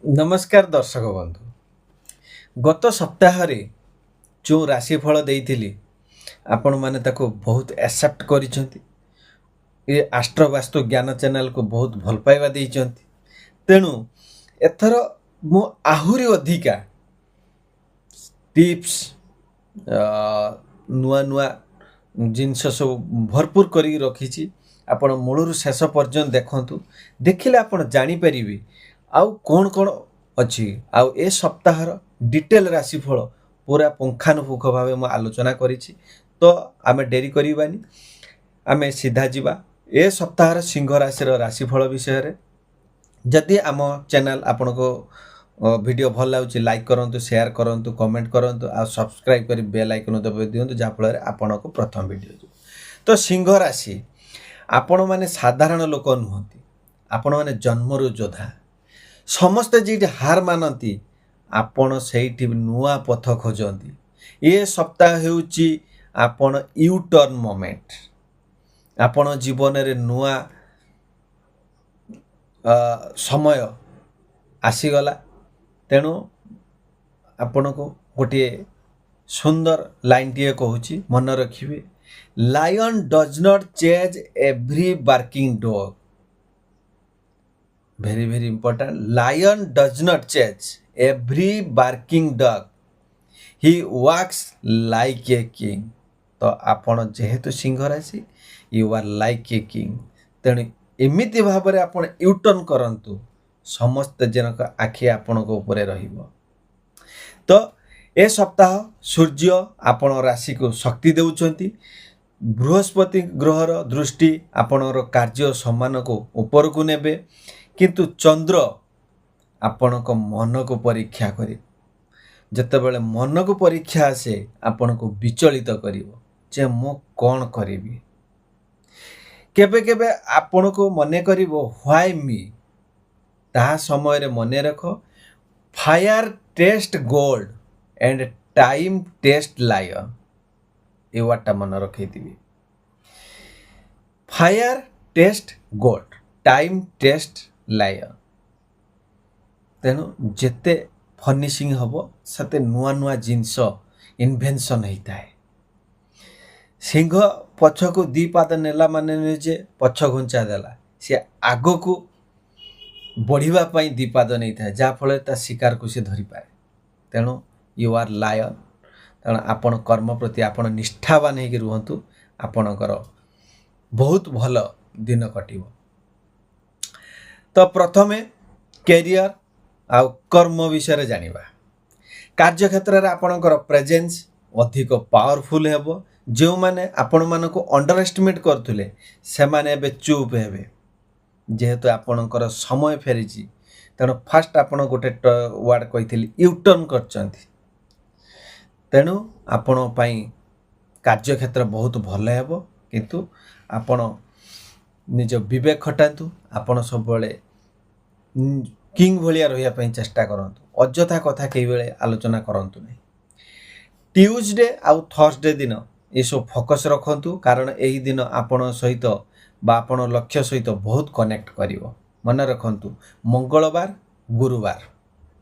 नमस्कार दर्शक बंधु गत सप्ताह जो राशिफल देइथिली आपण माने ताको बहुत एक्सेप्ट करिसेंती ये आस्ट्रो वास्तु ज्ञान चैनल को बहुत भल पाइबा देइचंती तेणु एथर मु आहुरी अधिका टिप्स नुआ नुआ जिनस सब भरपूर करी रखी आपण मूलरू शेष पर्यंत देखंतु देखिले आपण जानि परिबे आउ कौन कौन अच्छी आउ ए सप्ताहर डिटेल राशिफल पूरा पुंखानुपुख भाव मु आलोचना करिछि। तो आमे डेरी करिबानी आमे सीधा जिबा ए सप्ताहर सिंह राशि राशिफल विषय रे। जदि आम चैनल आपन को वीडियो भल लाଗୁଛି लाइक करंतु शेयर करंतु कमेंट करंतु आ सब्सक्राइब करी बेल आइकन दबाइ दियंतु जा फल आपन को प्रथम वीडियो। तो सिंह राशि आपण माने साधारण लोक नुहंती आपण माने जन्मरु योद्धा समस्ते जी हार मानती आपण से नुआ पथ खोजती ये सप्ताह हेउची आपण यू टर्न मोमेंट आपण जीवन रे नुआ समय आसीगला तेणु आपण को गोटे सुंदर लाइन टीए कहूची मन रखिए lion does not chase every barking dog very important lion does not chase every barking dog he walks like a king। तो आपण जेहेतु सिंह राशि you are like a king तेणु एमिति भाव में आपण यूटर्न करंतु समस्त जनक आखि आपण को ऊपर रहिबो। तो ए सप्ताह सूर्य आपण राशि को शक्ति देउछंती बृहस्पति ग्रहर दृष्टि आपणर कार्य सम्मान को ऊपर को नेबे किंतु चंद्र आपण को मन को परीक्षा करे जतेबेले मन को परीक्षा आसे आपण को विचलित करिवो जे मो कोन करिवि केबे केबे आपण को मने करिवो व्हाई मी ता समय रे मने रखो fire test gold and time test lion ए वाटा मन रखैतिबी fire test gold time test lion तेणु जेते फर्निशिंग हम से नुआ नुआ जिनस इन्वेंशन होता है। सिंह पछ को दी पाद नेला माने नुहे पछ घुंचा देला सी आग को बढ़ापी दी पाद नहीं था जहाँफल ता शिकार को सी धरी पाए तेणु यू आर लायन तेणु आपण कर्म प्रति आपण निष्ठावान होकर रुहतु आपणकर बहुत भल दिन कटिब। तो प्रथमे कैरियर आ कर्म विषय जानिबा कार्य क्षेत्र रे आपणकर प्रेजेंस अधिक पावरफुल हेबो जो माने आपण मानको अंडर एस्टिमेट करथुले से माने बे चुप हेबे जेहेतु आपणकर समय फेरिची तेणु फास्ट आपण गोटे वर्ड कहिथिली यू टर्न करचंती तेणु आपण पई कार्य क्षेत्र बहुत भल हेबो किंतु आपण निज विवेक खटातु आपण सब बेले किंग भलिया रहिया पई चेष्टा करंतु अजथा कथा कई बेले आलोचना करंतु नहीं। ट्यूसडे आउ थर्सडे दिन ये सब फोकस रखंतु कारण एही दिन आपण सहित बा आपण लक्ष्य सहित बहुत कनेक्ट करिवो मन रखंतु मंगलवार गुरुवार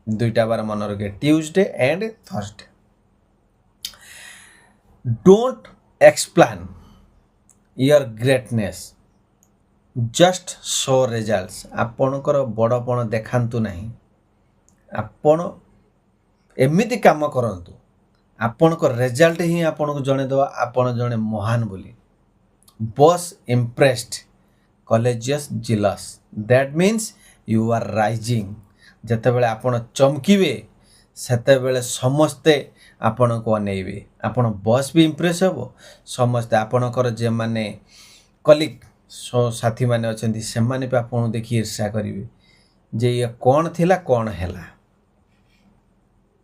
दुईटा बार मन रखे Tuesday and Thursday. Don't explain your greatness just show results आपणकर बड़पण देखांतु नहीं आपण एमिति काम करंतु आपणक रिजल्ट ही आपण को जणे दवा आपण जणे महान बोली बस impressed colleagues jealous that means you are rising जते बेले आपण चमकीबे सेते बेले समस्ते आपण को अनेइबे आपण बस भी इम्प्रेस हेबो समस्ते आपणकर जे माने कलिक साथी माने अछंती से माने पे आपन देखि ईर्ष्या करिवे जे ये कौन थिला कौन हैला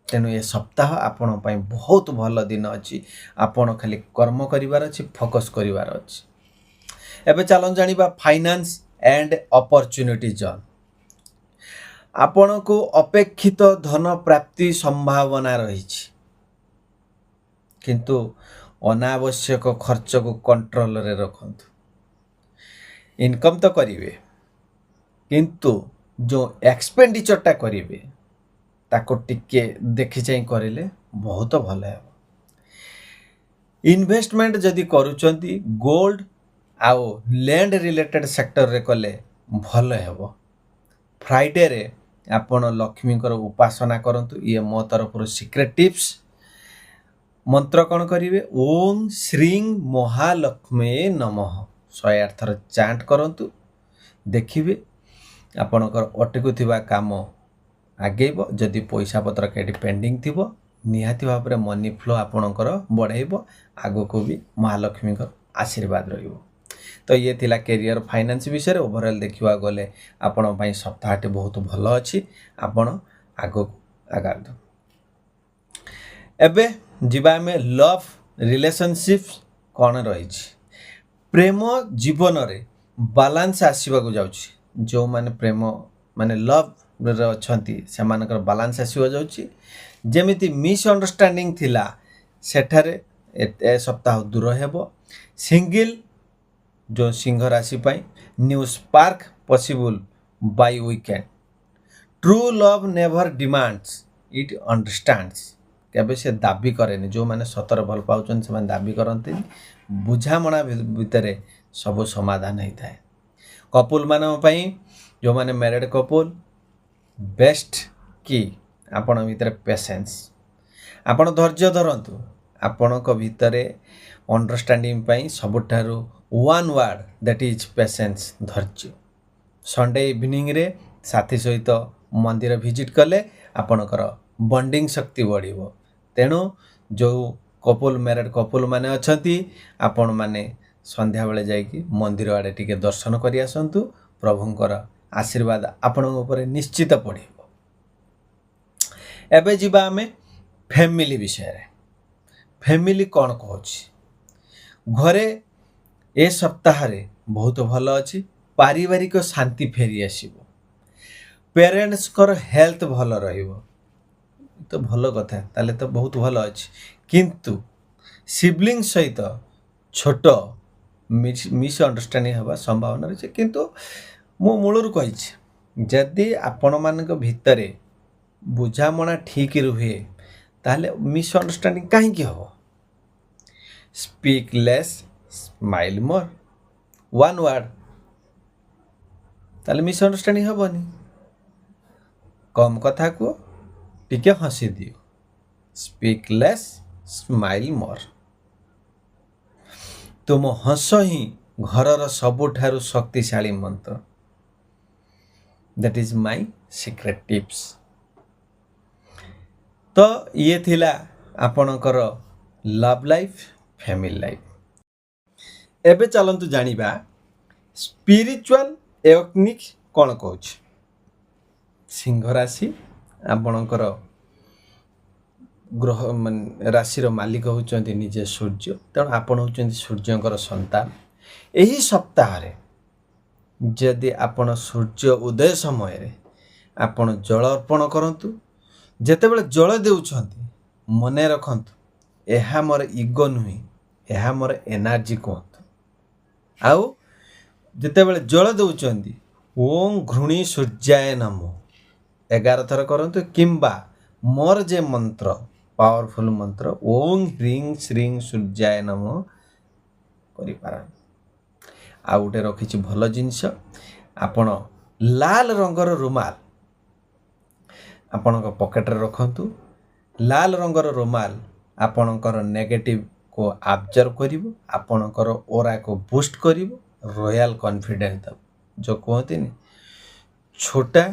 तेणु ये सप्ताह आपण पई बहुत भल दिन अछि आपण खाली कर्म करिवार अछि फोकस करिवार अछि। एबे चलन जानिबा फाइनेंस एंड अपॉर्चुनिटी जोन आपण को अपेक्षित धन प्राप्ति संभावना रहिछि किंतु अनावश्यक खर्च को कंट्रोल रे रखंतु इनकम तो करिवे किंतु जो एक्सपेंडिचरटा करेंगे ताको टिके देखी चाह करें बहुत भल है। इन्वेस्टमेंट जदि करूचंती गोल्ड आउ लैंड रिलेटेड सेक्टर रे कले भल है। फ्राइडे रे आपण लक्ष्मी उपासना करंतु। ये मो तरफ सीक्रेट टिप्स। मंत्र कौन करेंगे ओम श्रीं महालक्ष्मी नमः 108 थर चांट करंतु। देखिए आपणकर अटकुवा काम आगेब। जदि पैसा पत्र कहीं पेंडिंग थी निहाती भाव में मनी फ्लो आपणकर बढ़ेब। आगो को भी महालक्ष्मी आशीर्वाद रहिबो। तो ये थिला कैरियर फाइनेंस विषय ओवरऑल देखा गले आपण सप्ताहटे बहुत भल अच्छी। आपण आगो आगाନ୍ତୁ। एबे जीवा में लव रिलेशनशिप कौन रही प्रेम जीवन रे बालांस आसवा जाउछि। जो माने प्रेम माने लव रे अछंती सेमानकर बालांस आसवा जाउछि। जेमिति मिसअंडरस्टैंडिंग थिला सेठारे ए सप्ताह दूर हेबो। सिंगल जो सिंह राशि pi nu spark possible by weekend. True love never demands it understands. केबे से दाबी करेनि। जो माने सतर भल पाउछन से माने दाबी करंती बुझामणा भितरे सब समाधान होता है। कपुल मानन पई जो माने मैरिड कपुल बेस्ट की आपण भितर पेशेंस आपण धैर्य धरंतु। आपणक भितरे अंडरस्टैंडिंग पई सबठारु one word that is patience धैर्य। संडे इवनिंग रे साथी सहित मंदिर विजिट कले आपणकर बॉन्डिंग शक्ति बढ़िबो। तेणु जो कपुल मैरिड कपुल माने अछंती आपण माने संध्या बेले जाइकी मंदिर आड़े टिके दर्शन करि आसंतु। प्रभुंकर आशीर्वाद आपण ऊपर निश्चित पड़िबो। एबे जीवा आमे फैमिली विषय रे। फैमिली कौन कहूँ घरे ए सप्ताह रे बहुत भल अच्छी। पारिवारिक शांति फेरी आसीबो। पेरेंट्स कर हेल्थ भल रहिबो तो भल कथा ताले तो बहुत भल अच्छी। किंतु सिबलिंग सहित छोट मिसअंडरस्टैंडिंग हवा संभावना रही। किंतु मो मूलर कही जदि आपण मानक भितरे बुझामणा ठीक रुहे ताले मिसअंडरस्टैंडिंग कहीं हम। Speak less smile more one word ताले मिसअंडरस्टैंडिंग हेबनी। कम कथा को टिके हसी दियो। स्पीक लेस स्माइल मोर। तुम हस ही घरर सबुठारु शक्तिशाली मंत्र। That is my secret tips. तो ये थिला आपणकर लव लाइफ फैमिली लाइफ। एबे चलंतु जानिबा स्पिरिचुअल एवक्निक कौन कहूँ। सिंह राशि आपणकर ग्रह राशिर मालिक होचंती निजे सूर्य। तेणु आपण होचंती सूर्यंकर संतान। एही सप्ताह रे जदि आपण सूर्य उदय समय रे आपण जल अर्पण करंतु। जेतेबेले जल देउछंती मने रखंतु एहा मोर इगो नुहे एहा मोर एनर्जी कहतु। आउ जेतेबेले जल देउछंती ओम घृणी सूर्याय नमो 11 थर करंतु। किंबा मोर जे मंत्र पावरफुल मंत्र ओम ह्रीं श्रीं सूर्याय नमो करि पारन। आ उटे रखिछि भल जिंस। आपण लाल रंगर रुमाल आपणक पॉकेट रे रखंतु। लाल रंगर रुमाल आपणकर नेगेटिव को ऑब्जर्व करिवो। आपणकर ओरा को बूस्ट करिवो। रॉयल कॉन्फिडेंस दब। जो कहते नहीं छोटा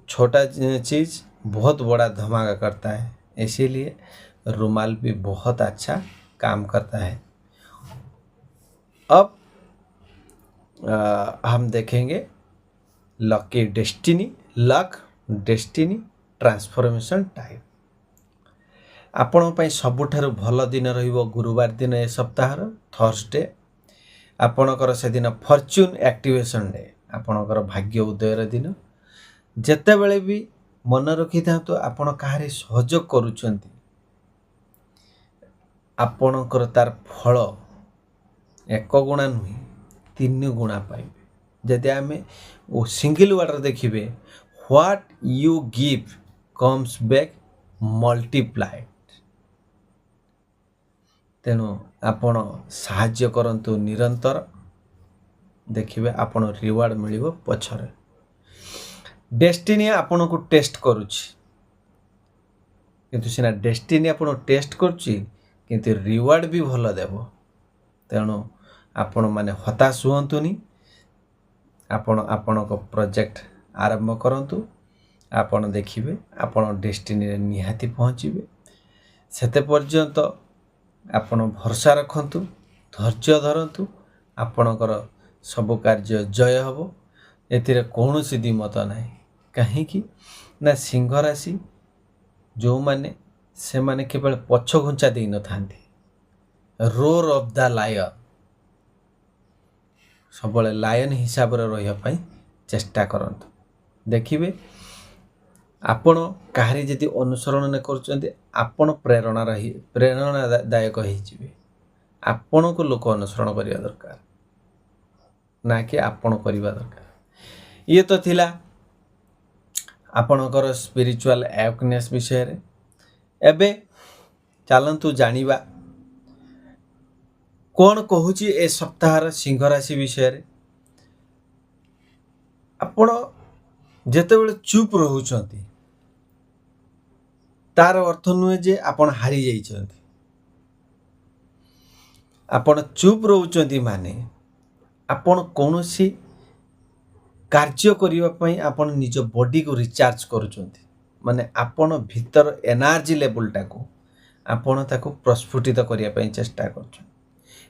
छोटा चीज बहुत बड़ा धमाका करता है। इसीलिए रुमाल भी बहुत अच्छा काम करता है। अब हम देखेंगे lucky destiny luck destiny transformation time. आपण पई सबुठारु भल दिन रहिबो गुरुवार दिन ए सप्ताहर थर्सडे। आपणकर से दिन फॉर्च्यून एक्टिवेशन डे आपणकर भाग्य उदयर दिन। जेतेबेले भी मन रखी था तो आपण काहरे सहयोग करूछंती आपणकर तार फल 1 गुणा नुहे 3 गुणा पाइबे। जदि आम सिंगल वर्ड देखिए what you give comes back multiplied. तेणु आपण साहाय्य करंतु निरंतर देखिए आपण रिवार्ड मिलिबो पछरे। डेस्टिनी आपण को टेस्ट करुछि किंतु सिना डेस्टिनी आपण टेस्ट करुछि किंतु रिवार्ड भी भल देबो। तेणु आपण माने हताश हुअंतुनी, आपण आपण को प्रोजेक्ट आरंभ करंतु। आपण देखिए आपण डेस्टिनी रे निहाती पहुँचीबे। सेते पर्यंत आपण भरोसा रखंतु, धैर्य धरंतु, आपणकर सब कार्य जय हब। एथिरे कौनसी द्विमत नाही। कहीं ना सिंह राशि जो माने से माने केवल पछ घुंचा दे न थांती, रोर ऑफ द लायन सब लायन हिसाब रे रहिया पई चेष्टा करंतु। देखिबे आपण काहरी जदि अनुसरण न करचंती आपण प्रेरणादायक हो जिवे। आपण को लोक अनुसरण करिया दरकार ना कि आपण करिवा दरकार। ये तो थिला आपणकर स्पिरिचुअल एवकनेस विषय रे। एबे चलंतु जानिबा कौन कहूची ए सप्ताहर सिंह राशि विषय रे। आपण जेतेबेले चुप रहउचंती तार अर्थ नुहे जे आपण हारी जाइछंती। आपण चुप रहउचंती माने आपण कौनसी कार्य करिवा पई आपण निज बॉडी को रिचार्ज करूचंती। माने आपण भीतर एनर्जी लेवल टाको आपण ताको प्रस्फुटित करिया पई चेष्टा करछन।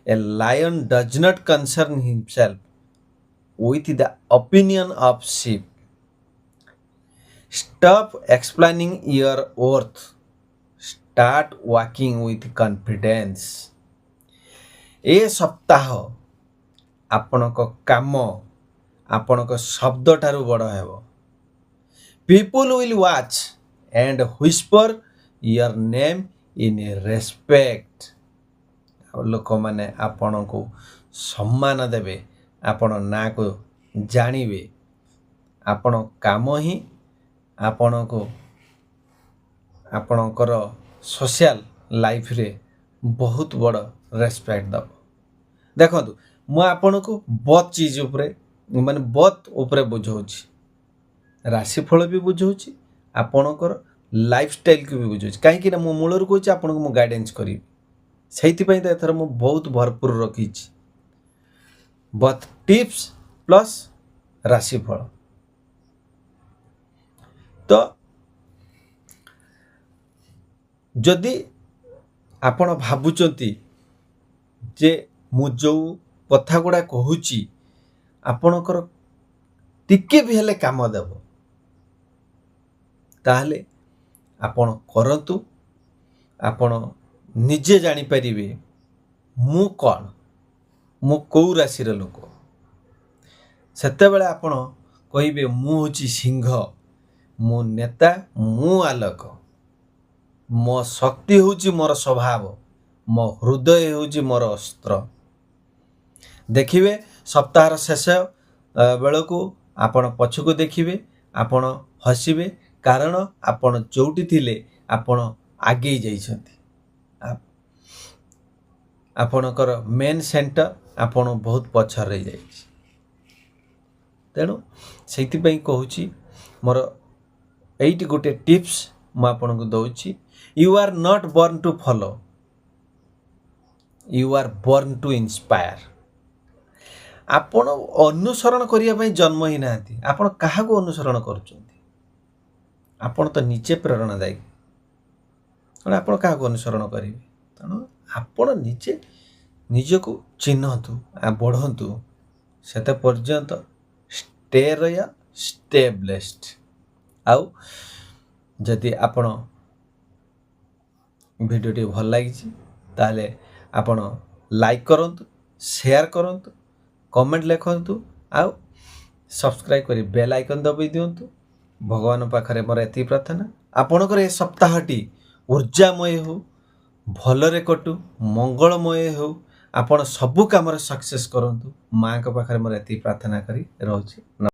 A lion does not concern himself with the opinion of sheep. Stop explaining your worth. Start walking with confidence. ए सप्ताह आपणक काम आपणक शब्द ठारू बड़ हेबो। People will watch and whisper your name in respect. लोक माने आपण को सम्मान देबे, आपण ना को जानिबे। आपण काम ही आपण को आपणकर सोशल लाइफ रे बहुत बड़ रेस्पेक्ट दब। देखो मु आपण को बहुत चीज ऊपर माने बहुत ऊपर बुझाऊँगी, राशिफल भी बुझाऊँगी, आपणकर लाइफस्टाइल को भी बुझाऊँगी। कहीं मु मूलर कहूँ आपन को गाइडेंस करी से एथर मु बहुत भरपूर रखी बथ टिप्स प्लस राशिफल। तो जदि आपण भाबुचंती जे मु जो कथा गुड़ा कहूची आपणकर टिके भी हेले काम देव ताहले आपण करंतु। आपण निजे जानी परिबे मु कौन, मु कौ राशि लोक। सेते बेले आपण कहिबे मु होची सिंह, मु नेता, मु आलोक, मो शक्ति होची मोर स्वभाव, मो हृदय होची मोर अस्त्र। देखिए सप्ताहर शेष बेलू आपण पछको देखिए, आपण हसिबे कारण आपण जोटी थिले आपण आगे जाइछंती। आपणकर मेन सेंटर आपण बहुत पछर रही जाइछि। तेणु से कहूँ मोर 8 गोटे टिप्स मु आपन को दउछि। You are not born to follow, you are born to inspire. आपण अनुसरण करिया पई जन्म ही नांती, आपण काहा को अनुसरण करछंती? आपण तो नीचे प्रेरणादायी, आपण काहा को अनुसरण करिवे? तेणु आपण नीचे निजको चिन्हतु आ बढ़ंतु। सेते पर्यंत स्टे रया, स्टे ब्लेस्ड। आउ जदि आपण भिडियोटी भल लगी ताले आपण लाइक करंतु, शेयर करंतु, कमेंट लिखंतु, आउ सब्सक्राइब करी बेल आइकन दबाई दियंतु। भगवान पाखरे मोर एति प्रार्थना आपणकर ए सप्ताहटी ऊर्जामय हो, भलरे कटु, मंगलमय हो, ଆପଣ ସବୁ କାମରେ ସକ୍ସେସ୍ କରନ୍ତୁ। ମାଆଙ୍କ ପାଖରେ ମୋର ଏତିକି ପ୍ରାର୍ଥନା କରି ରହୁଛି।